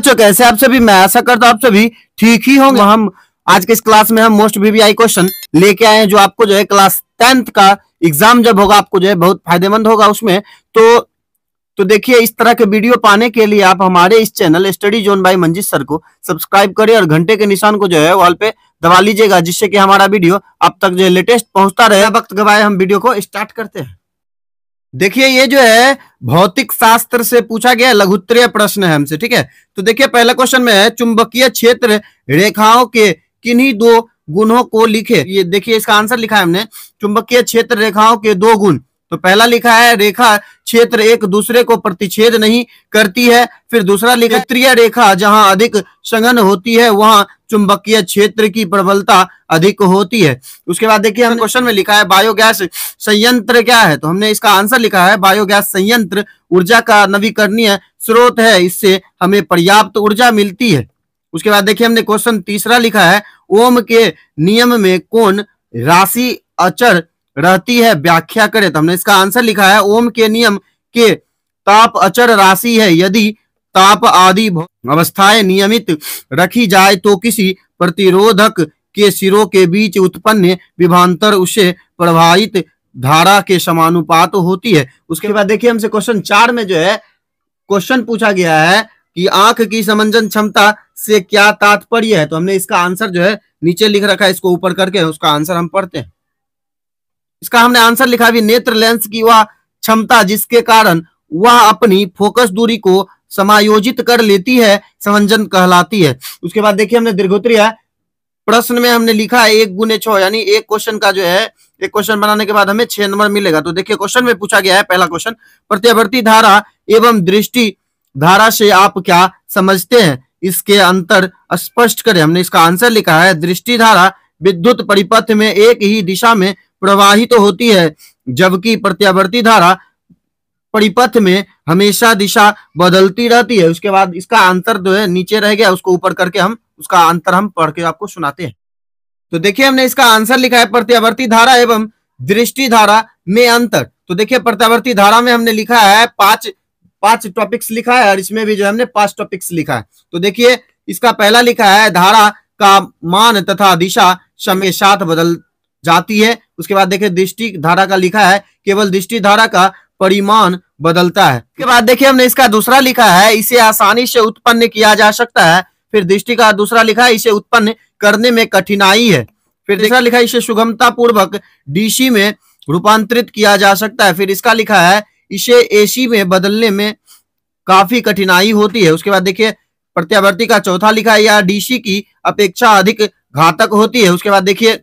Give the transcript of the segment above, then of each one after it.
बच्चों, कैसे आप सभी? मैं आशा करता हूं आप सभी ठीक ही होंगे। हम आज के इस क्लास में हम मोस्ट वीवीआई क्वेश्चन लेके आए हैं, जो आपको जो है क्लास 10th का एग्जाम जब होगा आपको जो है बहुत फायदेमंद होगा उसमें। तो देखिए, इस तरह के वीडियो पाने के लिए आप हमारे इस channel Study Zone by Manjeet sir को सब्सक्राइब करें और घंटे के निशान को जो है वॉल पे दबा लीजिएगा, जिससे कि हमारा वीडियो आप तक जो है लेटेस्ट पहुंचता रहे। वक्त गवाए हम वीडियो को स्टार्ट करते हैं। देखिए, ये जो है भौतिक शास्त्र से पूछा गया लघुत्तरीय प्रश्न है हमसे, ठीक है। तो देखिए, पहला क्वेश्चन में है चुंबकीय क्षेत्र रेखाओं के किन्हीं दो गुणों को लिखे। ये देखिए, इसका आंसर लिखा है हमने, चुंबकीय क्षेत्र रेखाओं के दो गुण। तो पहला लिखा है रेखा क्षेत्र एक दूसरे को प्रतिच्छेद नहीं करती है। फिर दूसरा लिखा त्रिय रेखा जहां अधिक संघन होती है वहां चुंबकीय क्षेत्र की प्रबलता अधिक होती है। उसके बाद देखिए, हम क्वेश्चन में लिखा है बायोगैस संयंत्र क्या है। तो हमने इसका आंसर लिखा है बायोगैस संयंत्र ऊर्जा का नवीकरणीय स्रोत है, इससे हमें पर्याप्त ऊर्जा मिलती है। उसके बाद देखिए, हमने क्वेश्चन तीसरा लिखा है ओम के नियम में कौन राशि अचर रहती है, व्याख्या करें। तो हमने इसका आंसर लिखा है ओम के नियम के ताप अचर राशि है। यदि ताप आदि अवस्थाएं नियमित रखी जाए तो किसी प्रतिरोधक के सिरों के बीच उत्पन्न विभवांतर उसे प्रवाहित धारा के समानुपात होती है। उसके बाद देखिए, हमसे क्वेश्चन 4 में जो है क्वेश्चन पूछा गया है कि आंख की समंजन क्षमता से क्या तात्पर्य है। तो हमने इसका आंसर जो है नीचे लिख रखा है, इसको ऊपर करके उसका आंसर हम पढ़ते हैं। इसका हमने आंसर लिखा भी नेत्र लेंस की वह क्षमता जिसके कारण वह अपनी फोकस दूरी को समायोजित कर लेती है समंजन कहलाती है। उसके बाद देखिए, हमने दीर्घोत्तरीय प्रश्न में हमने लिखा है 1 × 6, यानी एक क्वेश्चन का जो है एक क्वेश्चन बनाने के बाद हमें 6 नंबर मिलेगा। तो देखिए, क्वेश्चन में पूछा गया है पहला क्वेश्चन, प्रत्यावर्ती धारा एवं दृष्टि धारा से आप क्या समझते हैं, इसके अंतर स्पष्ट करें। हमने इसका आंसर लिखा है दृष्टि धारा विद्युत परिपथ में एक ही दिशा में प्रवाहित होती है, जबकि प्रत्यावर्ती धारा परिपथ में हमेशा दिशा बदलती रहती है। उसके बाद इसका अंतर जो है नीचे रह गया, उसको ऊपर करके हम उसका अंतर हम पढ़ के आपको सुनाते हैं। तो देखिए, हमने इसका आंसर लिखा है प्रत्यावर्ती धारा एवं दृष्टि धारा में अंतर। तो देखिए, प्रत्यावर्ती धारा में हमने लिखा है पांच टॉपिक्स लिखा है और इसमें भी जो हमने 5 टॉपिक्स लिखा है। तो देखिए, इसका पहला लिखा है धारा का मान तथा दिशा समय के साथ बदल जाती है। उसके बाद देखिए, दृष्टि धारा का लिखा है केवल दृष्टि धारा का परिमाण बदलता है। उसके बाद देखिए, हमने इसका दूसरा लिखा है इसे आसानी से उत्पन्न किया जा सकता है। फिर दृष्टि का दूसरा लिखा है इसे उत्पन्न करने में कठिनाई है। फिर तीसरा लिखा है इसे सुगमता पूर्वक डीसी में रूपांतरित किया जा सकता है। फिर इसका लिखा है इसे एसी में बदलने में काफी कठिनाई होती है। उसके बाद देखिए, प्रत्यावर्ती का चौथा लिखा है या डीसी की अपेक्षा अधिक घातक होती है। उसके बाद देखिए,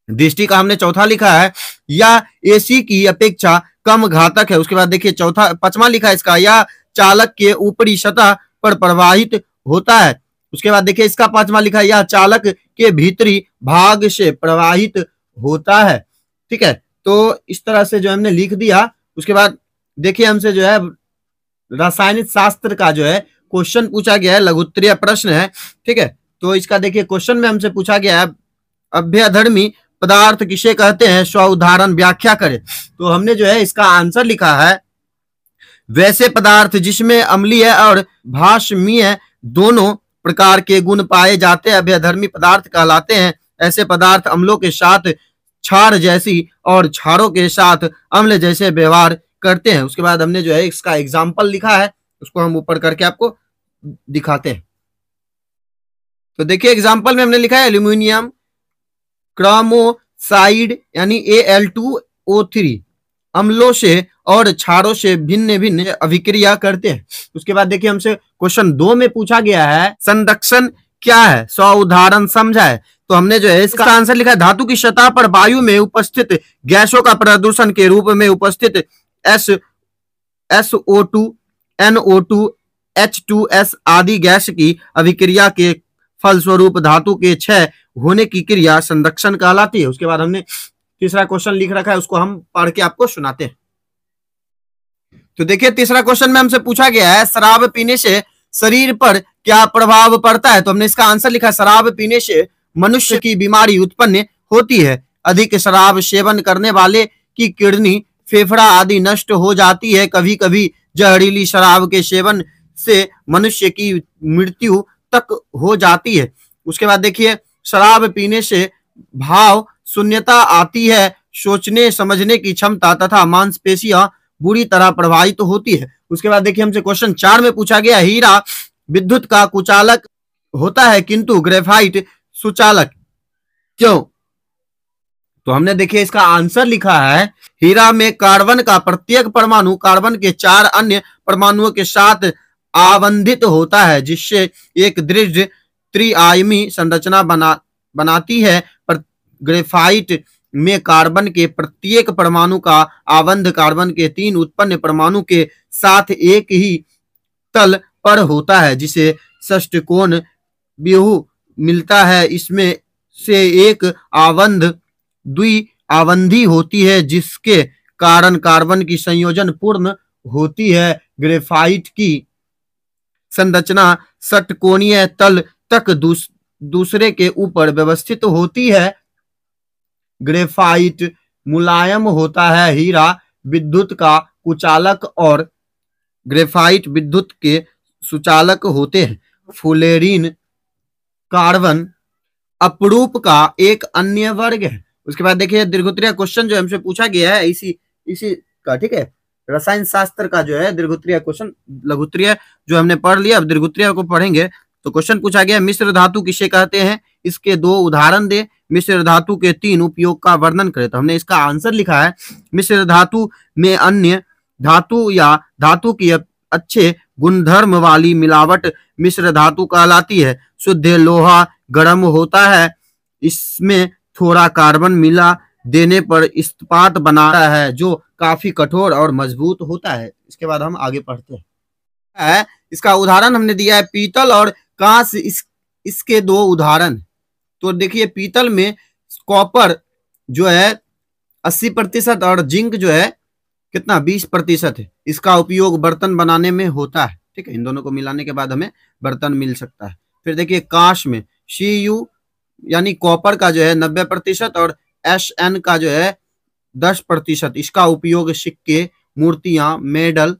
दृष्टि का हमने चौथा लिखा है या एसी की अपेक्षा कम घातक है। उसके बाद देखिए, पांचवा लिखा है इसका या चालक के ऊपरी सतह पर प्रवाहित होता है। उसके बाद देखिए, इसका पांचवा लिखा है या चालक के भीतरी भाग से प्रवाहित होता है। ठीक है, तो इस तरह से जो हमने लिख दिया। उसके बाद देखिए, हमसे जो है रासायनिक शास्त्र का जो है क्वेश्चन पूछा गया है, लघुत्तरीय प्रश्न है। ठीक है, तो इसका देखिए क्वेश्चन में हमसे पूछा गया है अभ्यधर्मी पदार्थ किसे कहते हैं, स्व उदाहरण व्याख्या करें। तो हमने जो है इसका आंसर लिखा है वैसे पदार्थ जिसमें अम्लीय और भाष्मीय दोनों प्रकार के गुण पाए जाते हैं अभ्यधर्मी पदार्थ कहलाते हैं। ऐसे पदार्थ अम्लों के साथ क्षार जैसी और क्षारों के साथ अम्ल जैसे व्यवहार करते हैं। उसके बाद हमने जो है इसका एग्जाम्पल लिखा है, उसको हम ऊपर करके आपको दिखाते हैं। तो देखिए, एग्जाम्पल में हमने लिखा है एल्यूमिनियम क्रोमोसाइड यानी Al2O3 अम्लों से और क्षारों से भिन्न भिन्न अभिक्रिया करते हैं। उसके बाद देखिए, हमसे क्वेश्चन 2 में पूछा गया है संदक्षण क्या है, स्व उदाहरण समझाए। तो हमने जो है इसका आंसर लिखा है धातु की सतह पर वायु में उपस्थित गैसों का प्रदूषण के रूप में उपस्थित SO2, NO2, H2S आदि गैस की अभिक्रिया के फलस्वरूप धातु के क्षय होने की क्रिया संदक्षण कहलाती है। उसके बाद हमने तीसरा क्वेश्चन लिख रखा है, उसको हम पढ़ के आपको सुनाते हैं। तो देखिए, तीसरा क्वेश्चन में हमसे पूछा गया है शराब पीने से शरीर पर क्या प्रभाव पड़ता है। तो हमने इसका आंसर लिखा शराब पीने से मनुष्य की बीमारी उत्पन्न होती है। अधिक शराब सेवन करने वाले की किडनी, फेफड़ा आदि नष्ट हो जाती है। कभी कभी जहरीली शराब के सेवन से मनुष्य की मृत्यु तक हो जाती है। उसके बाद देखिए शराब पीने से भाव शून्यता आती है, सोचने समझने की क्षमता तथा मांसपेशियां बुरी तरह प्रभावित तो होती है। उसके बाद देखिए हमसे क्वेश्चन 4 में पूछा गया हीरा विद्युत का कुचालक होता है किंतु ग्रेफाइट सुचालक क्यों? तो हमने देखिए इसका आंसर लिखा है हीरा में कार्बन का प्रत्येक परमाणु कार्बन के 4 अन्य परमाणुओं के साथ आवंधित होता है, जिससे एक दृढ़ त्रिआयामी संरचना बनाती है। पर ग्रेफाइट में कार्बन के प्रत्येक परमाणु का आबंध कार्बन के 3 उत्पन्न परमाणु के साथ एक ही तल पर होता है, जिसे षष्ठकोण व्यूह मिलता है। इसमें से एक आबंध द्विआबंधी होती है, जिसके कारण कार्बन की संयोजन पूर्ण होती है। ग्रेफाइट की संरचना षटकोणीय तल तक दूसरे के ऊपर व्यवस्थित होती है। ग्रेफाइट मुलायम होता है। हीरा विद्युत का कुचालक और ग्रेफाइट विद्युत के सुचालक होते हैं। फ्लोरीन कार्बन अपरूप का एक अन्य वर्ग है। उसके बाद देखिए दीर्घोत्तरीय क्वेश्चन जो हमसे पूछा गया है इसी का, ठीक है, रसायन शास्त्र का जो है दीर्घोत्तरीय क्वेश्चन, लघुत्तरीय जो हमने पढ़ लिया, अब दीर्घोत्तरीय को पढ़ेंगे। तो क्वेश्चन पूछा गया मिश्र धातु किसे कहते हैं, इसके 2 उदाहरण दे, मिश्र धातु के 3 उपयोग का वर्णन करें। तो हमने इसका आंसर लिखा है मिश्र धातु में अन्य धातु या धातु की अच्छे गुणधर्म वाली मिलावट मिश्र धातु कहलाती है। शुद्ध लोहा गर्म होता है, इसमें थोड़ा कार्बन मिला देने पर इस्पात बनाता है जो काफी कठोर और मजबूत होता है। इसके बाद हम आगे पढ़ते हैं। इसका उदाहरण हमने दिया है पीतल और कांस, इसके 2 उदाहरण। तो देखिए पीतल में कॉपर जो है 80% और जिंक जो है कितना 20% है। इसका उपयोग बर्तन बनाने में होता है, ठीक है, इन दोनों को मिलाने के बाद हमें बर्तन मिल सकता है। फिर देखिए कांच में Cu यानी कॉपर का जो है 90% और Sn का जो है 10%, इसका उपयोग सिक्के, मूर्तियां, मेडल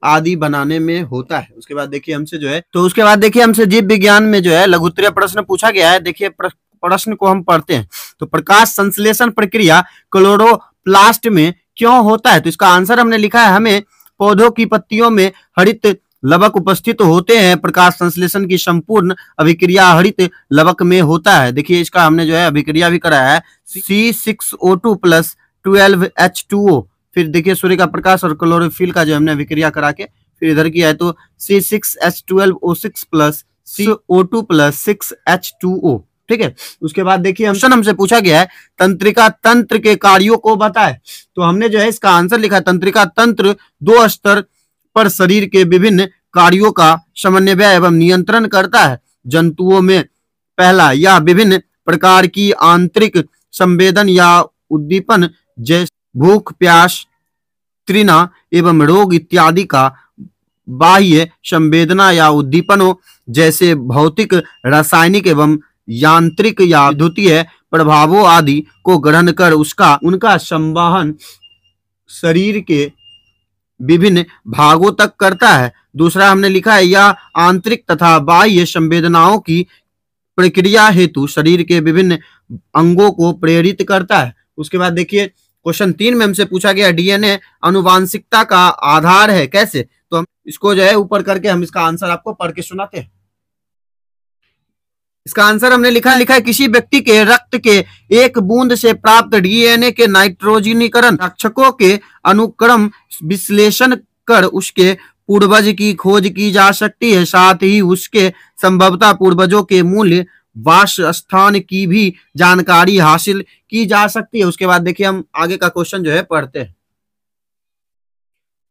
आदि बनाने में होता है। उसके बाद देखिए हमसे जो है, तो उसके बाद देखिए हमसे जीव विज्ञान में जो है लघुत्तरीय प्रश्न पूछा गया है। देखिए प्रश्न को हम पढ़ते हैं। तो प्रकाश संश्लेषण प्रक्रिया क्लोरोप्लास्ट में क्यों होता है? तो इसका आंसर हमने लिखा है हमें पौधों की पत्तियों में हरित लवक उपस्थित होते हैं। प्रकाश संश्लेषण की संपूर्ण अभिक्रिया हरित लवक में होता है। देखिए इसका हमने जो है अभिक्रिया भी कराया है C6O2 + 12H2O। फिर देखिए सूर्य का प्रकाश और क्लोरोफिल का जो हमने अभिक्रिया करा के फिर इधर किया है, तो C6H12O6 + CO2 + 6H2O, ठीक है। उसके बाद देखिए हमसे पूछा गया है तंत्रिका तंत्र के कार्यों को बताएं। तो हमने जो है इसका आंसर लिखा है तंत्रिका तंत्र 2 स्तर पर शरीर के विभिन्न कार्यों का समन्वय एवं नियंत्रण करता है। जंतुओं में पहला, यह विभिन्न प्रकार की आंतरिक संवेदन या उद्दीपन जैसे भूख, प्यास, तृष्णा एवं रोग इत्यादि का बाह्य संवेदना या उद्दीपनों जैसे भौतिक, रासायनिक एवं यांत्रिक या विद्युतीय प्रभावों आदि को ग्रहण कर उनका संवहन शरीर के विभिन्न भागों तक करता है। दूसरा हमने लिखा है यह आंतरिक तथा बाह्य संवेदनाओं की प्रक्रिया हेतु शरीर के विभिन्न अंगों को प्रेरित करता है। उसके बाद देखिए क्वेश्चन 3 में हमसे पूछा गया डीएनए आनुवांशिकता का आधार है, कैसे? तो हम इसको जो है ऊपर करके हम इसका आंसर आपको पढ़ के सुनाते हैं। इसका आंसर हमने लिखा है किसी व्यक्ति के रक्त के एक बूंद से प्राप्त डीएनए के नाइट्रोजनीकरण रक्षकों के अनुक्रम विश्लेषण कर उसके पूर्वज की खोज की जा सकती है। साथ ही उसके संभवतः पूर्वजों के मूल वास स्थान की भी जानकारी हासिल की जा सकती है। उसके बाद देखिए हम आगे का क्वेश्चन जो है पढ़ते हैं।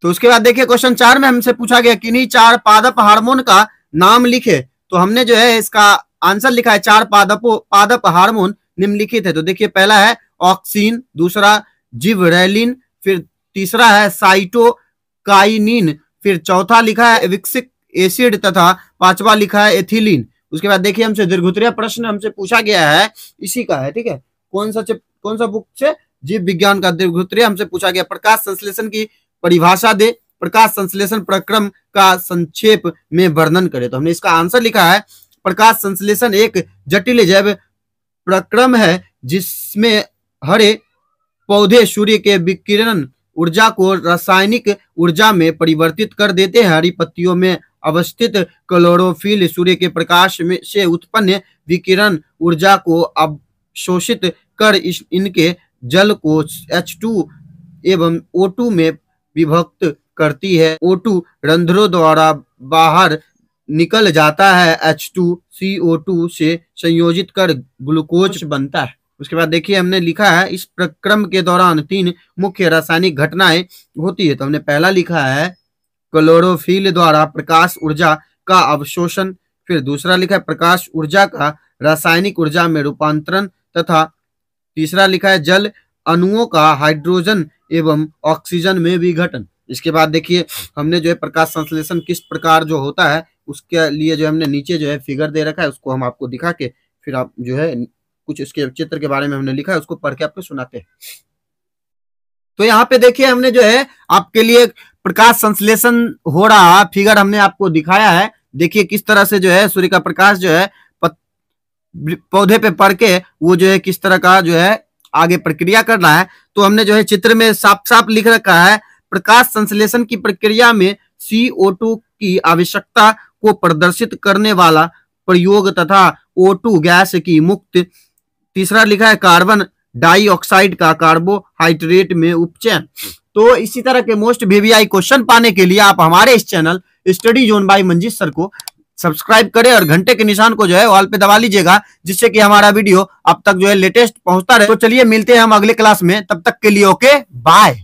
तो उसके बाद देखिए क्वेश्चन 4 में हमसे पूछा गया किन्हीं 4 पादप हार्मोन का नाम लिखे। तो हमने जो है इसका आंसर लिखा है 4 पादप हार्मोन निम्नलिखित है। तो देखिए पहला है ऑक्सिन, दूसरा जिबरेलिन, फिर तीसरा है साइटोकाइनिन, फिर चौथा लिखा है विक्सिक एसिड तथा 5वां लिखा है एथिलीन। उसके बाद देखिए हमसे दीर्घोत्तरीय प्रश्न हमसे पूछा गया है, इसी का है, ठीक है, कौन सा बुक से? जीव विज्ञान का दीर्घोत्तरीय हमसे पूछा गया प्रकाश संश्लेषण की परिभाषा दे। प्रकाश संश्लेषण प्रक्रम का संक्षेप में वर्णन करें। तो हमने इसका आंसर लिखा है प्रकाश संश्लेषण एक जटिल जैव प्रक्रम है जिसमें हरे पौधे सूर्य के विकिरण ऊर्जा को रासायनिक ऊर्जा में परिवर्तित कर देते हैं। हरी पत्तियों में अवस्थित क्लोरोफिल सूर्य के प्रकाश में से उत्पन्न विकिरण ऊर्जा को अवशोषित कर इनके जल को H2 एवं O2 में विभक्त करती है। O2 रंध्रों द्वारा बाहर निकल जाता है, H2CO2 से संयोजित कर ग्लूकोज बनता है। उसके बाद देखिए हमने लिखा है इस प्रक्रम के दौरान 3 मुख्य रासायनिक घटनाएं होती है। तो हमने पहला लिखा है क्लोरोफिल द्वारा प्रकाश ऊर्जा का अवशोषण, फिर दूसरा लिखा है प्रकाश ऊर्जा का रासायनिक ऊर्जा में रूपांतरण, तथा तीसरा लिखा है जल अणुओं का हाइड्रोजन एवं ऑक्सीजन में विघटन। इसके बाद देखिए हमने जो है प्रकाश संश्लेषण किस प्रकार जो होता है उसके लिए जो हमने नीचे जो है फिगर दे रखा है उसको हम आपको दिखा के फिर आप जो है कुछ इसके चित्र के बारे में हमने लिखा है उसको पढ़ के आपको सुनाते हैं। तो यहाँ पे देखिए हमने जो है आपके लिए प्रकाश संश्लेषण हो रहा फिगर हमने आपको दिखाया है। देखिए किस तरह से जो है सूर्य का प्रकाश जो है पौधे पे पड़ के वो जो है किस तरह का जो है आगे प्रक्रिया कर रहा है। तो हमने जो है चित्र में साफ साफ लिख रखा है प्रकाश संश्लेषण की प्रक्रिया में CO2 की आवश्यकता को प्रदर्शित करने वाला प्रयोग तथा O2 गैस की मुक्त। तीसरा लिखा है कार्बन डाइऑक्साइड का कार्बोहाइड्रेट में उपचयन। तो इसी तरह के मोस्ट VVI क्वेश्चन पाने के लिए आप हमारे इस channel Study Zone by Manjeet sir को सब्सक्राइब करें और घंटे के निशान को जो है ऑल पे दबा लीजिएगा, जिससे कि हमारा वीडियो अब तक जो है लेटेस्ट पहुंचता रहे। तो चलिए मिलते हैं हम अगले क्लास में, तब तक के लिए ओके बाय।